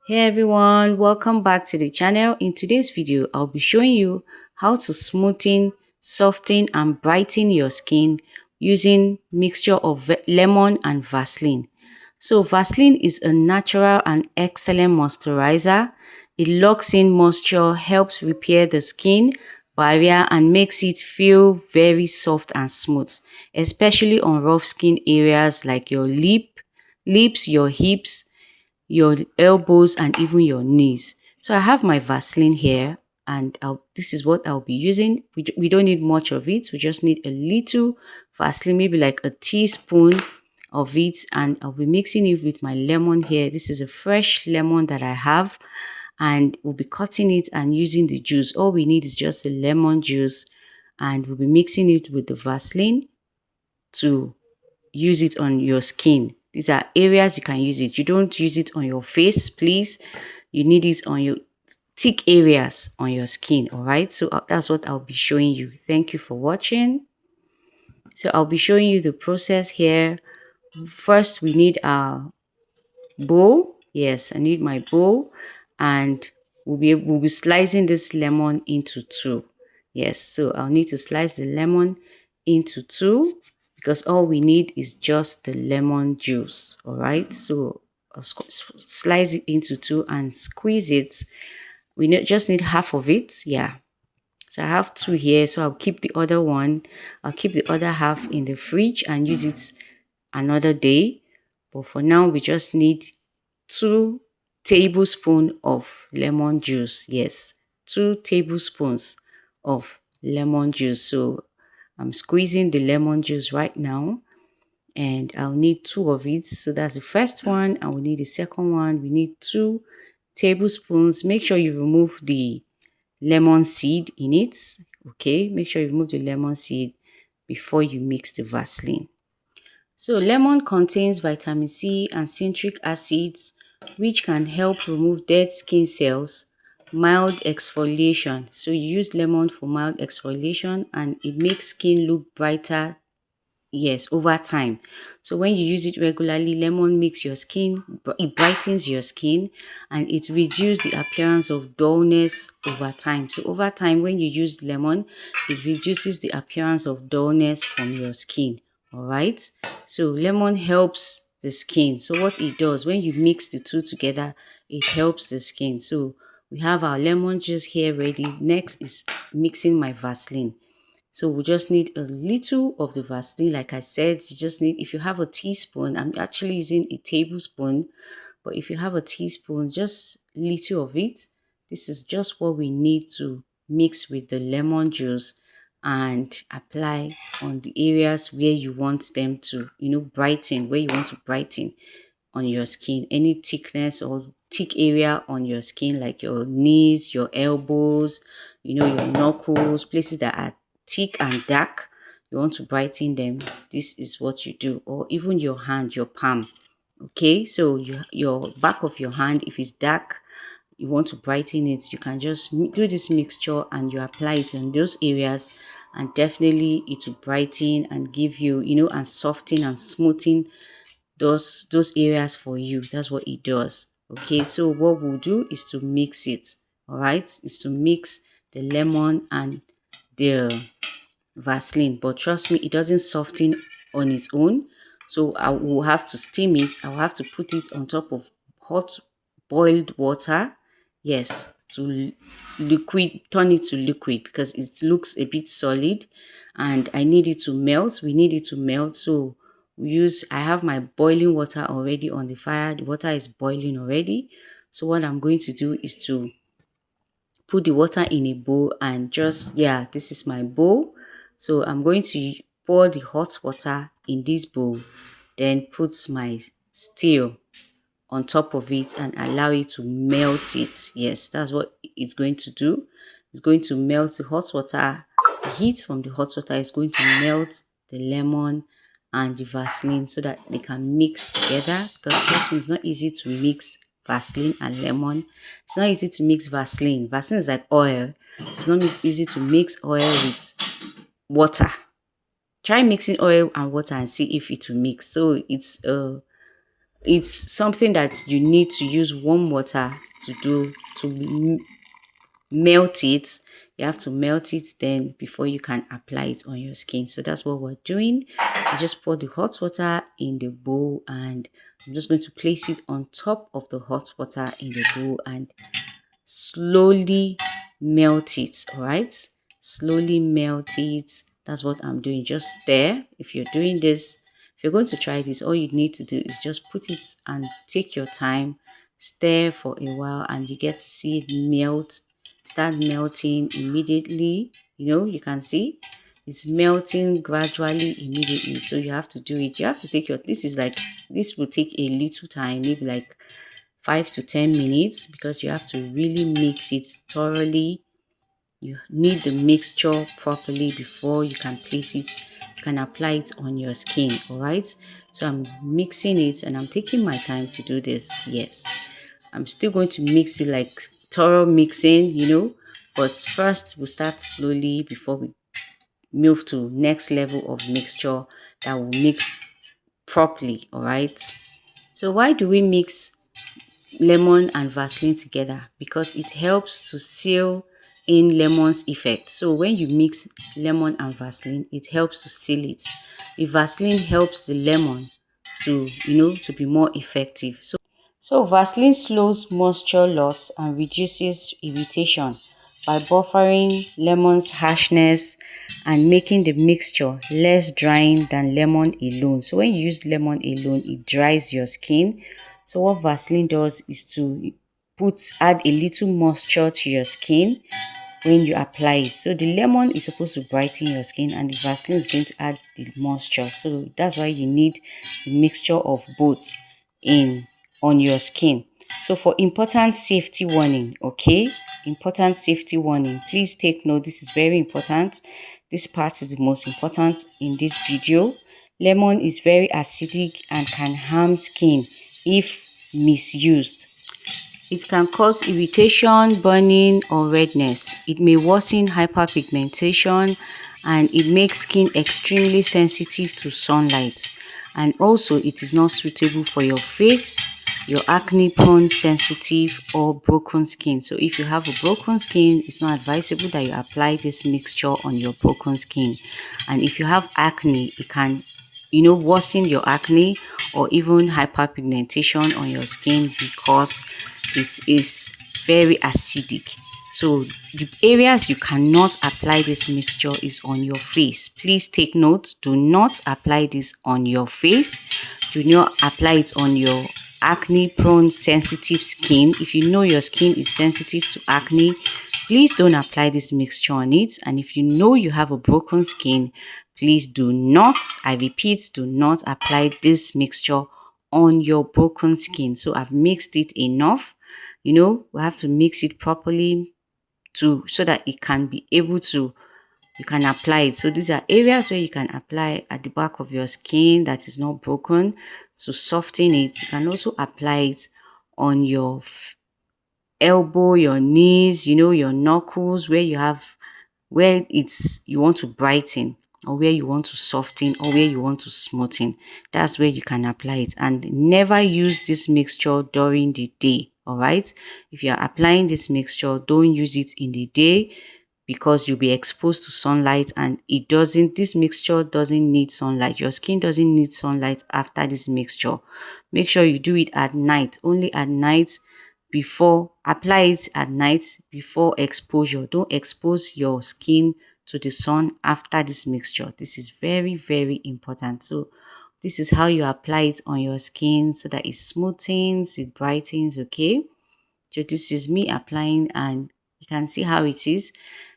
Hey everyone, welcome back to the channel. In today's video, I'll be showing you how to smoothen, soften and brighten your skin using mixture of lemon and Vaseline. So Vaseline is a natural and excellent moisturizer. It locks in moisture, helps repair the skin barrier and makes it feel very soft and smooth, especially on rough skin areas like your lips, your hips, your elbows and even your knees. So I have my Vaseline here and this is what I'll be using. We don't need much of it. We just need a little Vaseline, maybe like a teaspoon of it, and I'll be mixing it with my lemon here. This is a fresh lemon that I have and we'll be cutting it and using the juice. All we need is just the lemon juice and we'll be mixing it with the Vaseline to use it on your skin. These are areas you can use it. You don't use it on your face, please. You need it on your thick areas on your skin. All right, so that's what I'll be showing you. Thank you for watching. So I'll be showing you the process here. First we need our bowl. Yes, I need my bowl, and we'll be slicing this lemon into two. Yes, so I'll need to slice the lemon into two because all we need is just the lemon juice. All right, so I'll slice it into two and squeeze it. Just need half of it. Yeah, so I have two here, so I'll keep the other one. I'll keep the other half in the fridge and use it another day. But for now, we just need 2 tablespoons of lemon juice. Yes, 2 tablespoons of lemon juice. So I'm squeezing the lemon juice right now, and I'll need two of it. So that's the first one, and we need the second one. We need 2 tablespoons. Make sure you remove the lemon seed in it. Okay, make sure you remove the lemon seed before you mix the Vaseline. So lemon contains vitamin C and citric acids, which can help remove dead skin cells. Mild exfoliation. So you use lemon for mild exfoliation and it makes skin look brighter, yes, over time. So when you use it regularly, lemon makes your skin, it brightens your skin and it reduces the appearance of dullness over time. So over time, when you use lemon, it reduces the appearance of dullness from your skin. All right, so lemon helps the skin. So what it does, when you mix the two together, it helps the skin. So we have our lemon juice here ready. Next is mixing my Vaseline. So we just need a little of the Vaseline. Like I said, you just need, if you have a teaspoon, I'm actually using a tablespoon, but if you have a teaspoon, just little of it. This is just what we need to mix with the lemon juice and apply on the areas where you want them to, brighten, where you want to brighten on your skin. Any thickness or thick area on your skin, like your knees, your elbows, your knuckles, places that are thick and dark, you want to brighten them. This is what you do. Or even your hand, your palm. Okay, so your back of your hand, if it's dark, you want to brighten it, you can just do this mixture and you apply it in those areas, and definitely it will brighten and give you, and soften and smoothen those areas for you. That's what it does. Okay, so what we'll do is to mix it. All right, is to mix the lemon and the Vaseline, but trust me, it doesn't soften on its own. So I will have to steam it. I will have to put it on top of hot boiled water. Yes, to liquid, turn it to liquid because it looks a bit solid and I need it to melt. We need it to melt. So I have my boiling water already on the fire. The water is boiling already. So what I'm going to do is to put the water in a bowl and just, yeah, this is my bowl. So I'm going to pour the hot water in this bowl, then put my steel on top of it and allow it to melt it. Yes, that's what it's going to do. It's going to melt the hot water. The heat from the hot water is going to melt the lemon and the Vaseline so that they can mix together, because trust me, it's not easy to mix Vaseline and lemon. It's not easy to mix Vaseline. Vaseline is like oil. So it's not easy to mix oil with water. Try mixing oil and water and see if it will mix. So it's it's something that you need to use warm water to do, to melt it. You have to melt it then before you can apply it on your skin. So that's what we're doing. I just pour the hot water in the bowl, and I'm just going to place it on top of the hot water in the bowl and slowly melt it. All right, slowly melt it. That's what I'm doing. Just stir. If you're doing this, if you're going to try this, all you need to do is just put it and take your time, stir for a while, and you get to see it melt, start melting immediately. You can see it's melting gradually immediately. So you have to do it. You have to take your, this will take a little time, maybe like 5 to 10 minutes, because you have to really mix it thoroughly. You need the mixture properly before you can place it, you can apply it on your skin. All right, so I'm mixing it and I'm taking my time to do this. Yes, I'm still going to mix it like thorough mixing, but first we'll start slowly before we move to next level of mixture that will mix properly. All right, so why do we mix lemon and Vaseline together? Because it helps to seal in lemon's effect. So when you mix lemon and Vaseline, it helps to seal it. The Vaseline helps the lemon to to be more effective. So Vaseline slows moisture loss and reduces irritation by buffering lemon's harshness and making the mixture less drying than lemon alone. So when you use lemon alone, it dries your skin. So what Vaseline does is to add a little moisture to your skin when you apply it. So the lemon is supposed to brighten your skin and the Vaseline is going to add the moisture. So that's why you need the mixture of both on your skin. So for important safety warning, okay? Important safety warning. Please take note. This is very important. This part is the most important in this video. Lemon is very acidic and can harm skin if misused. It can cause irritation, burning, or redness. It may worsen hyperpigmentation, and it makes skin extremely sensitive to sunlight. And also, it is not suitable for your face, your acne-prone, sensitive, or broken skin. So if you have a broken skin, it's not advisable that you apply this mixture on your broken skin. And if you have acne, it can worsen your acne or even hyperpigmentation on your skin because it is very acidic. So the areas you cannot apply this mixture is on your face. Please take note, do not apply this on your face. Do not apply it on your acne prone sensitive skin. If you know your skin is sensitive to acne, please don't apply this mixture on it. And if you know you have a broken skin, please do not, I repeat, do not apply this mixture on your broken skin. So I've mixed it enough. We have to mix it properly so that it can be able to, you can apply it. So these are areas where you can apply at the back of your skin that is not broken to soften it. You can also apply it on your elbow, your knees, your knuckles, where you want to brighten, or where you want to soften, or where you want to smoothen. That's where you can apply it. And never use this mixture during the day. All right, if you are applying this mixture, don't use it in the day because you'll be exposed to sunlight, and this mixture doesn't need sunlight. Your skin doesn't need sunlight after this mixture. Make sure you do it at night, only at night. Apply it at night before exposure. Don't expose your skin to the sun after this mixture. This is very, very important. So this is how you apply it on your skin so that it smoothens, it brightens, okay? So this is me applying, and you can see how it is.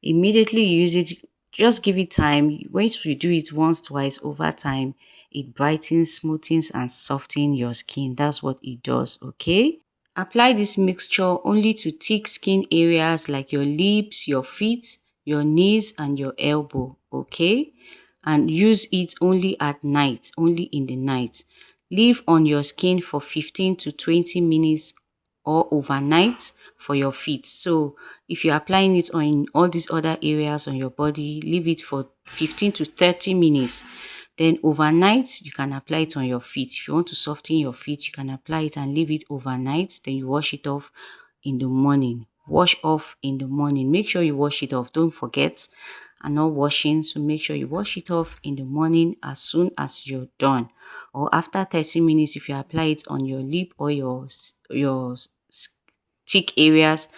Immediately you use it, just give it time. Once you do it once, twice, over time, it brightens, smoothens, and softens your skin. That's what it does, okay? Apply this mixture only to thick skin areas like your lips, your feet, your knees, and your elbow, okay? And use it only at night, only in the night. Leave on your skin for 15 to 20 minutes or overnight for your feet. So if you're applying it on all these other areas on your body, leave it for 15 to 30 minutes Then overnight, you can apply it on your feet. If you want to soften your feet, you can apply it and leave it overnight. Then you wash it off in the morning. Wash off in the morning. Make sure you wash it off. Don't forget, and not washing. So make sure you wash it off in the morning as soon as you're done, or after 30 minutes if you apply it on your lip or your thick areas.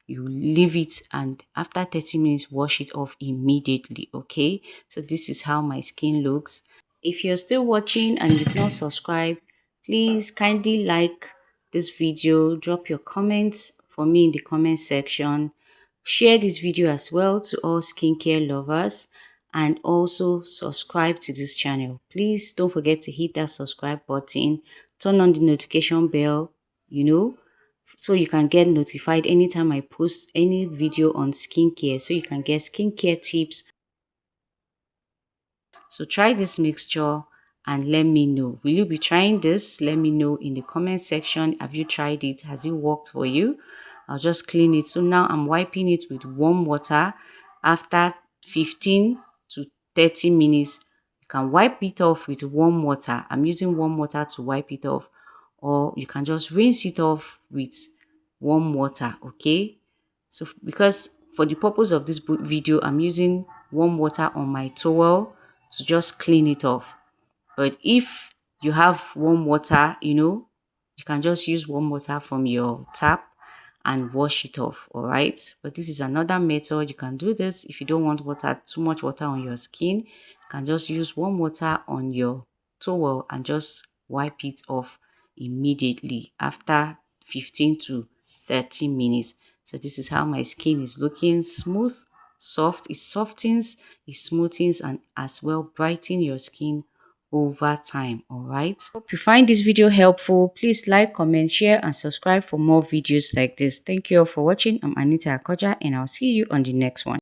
You leave it, and after 30 minutes wash it off immediately. Okay, so this is how my skin looks. If you're still watching and you've not subscribed, please kindly like this video, drop your comments for me in the comment section, share this video as well to all skincare lovers, and also subscribe to this channel. Please don't forget to hit that subscribe button, turn on the notification bell, so you can get notified anytime I post any video on skincare, so you can get skincare tips. So try this mixture and let me know. Will you be trying this? Let me know in the comment section. Have you tried it? Has it worked for you? I'll just clean it. So now I'm wiping it with warm water. After 15 to 30 minutes, you can wipe it off with warm water. I'm using warm water to wipe it off, or you can just rinse it off with warm water. Okay, so because for the purpose of this video, I'm using warm water on my towel to just clean it off. But if you have warm water, you can just use warm water from your tap and wash it off. All right, but this is another method. You can do this if you don't want too much water on your skin. You can just use warm water on your towel and just wipe it off immediately after 15 to 30 minutes. So this is how my skin is looking: smooth, soft. It softens, it smoothens, and as well brighten your skin over time. All right, hope you find this video helpful. Please like, comment, share, and subscribe for more videos like this. Thank you all for watching. I'm Anita Akoja, and I'll see you on the next one.